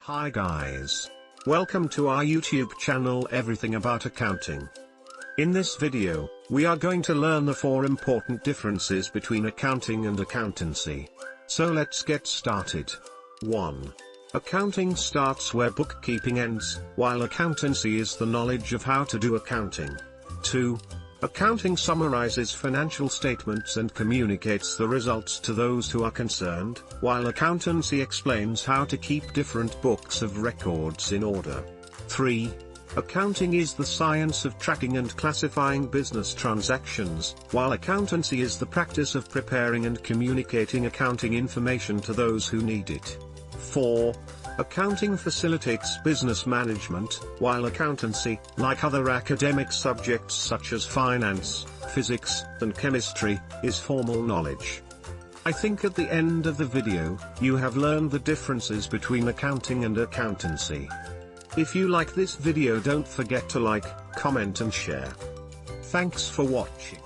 Hi guys. Welcome to our YouTube channel Everything About Accounting. In this video, we are going to learn the 4 important differences between accounting and accountancy. So let's get started. 1. Accounting starts where bookkeeping ends, while accountancy is the knowledge of how to do accounting. 2. Accounting summarizes financial statements and communicates the results to those who are concerned, while accountancy explains how to keep different books of records in order. 3. Accounting is the science of tracking and classifying business transactions, while accountancy is the practice of preparing and communicating accounting information to those who need it. 4. Accounting facilitates business management, while accountancy, like other academic subjects such as finance, physics, and chemistry, is formal knowledge. I think at the end of the video, you have learned the differences between accounting and accountancy. If you like this video, don't forget to like, comment and share. Thanks for watching.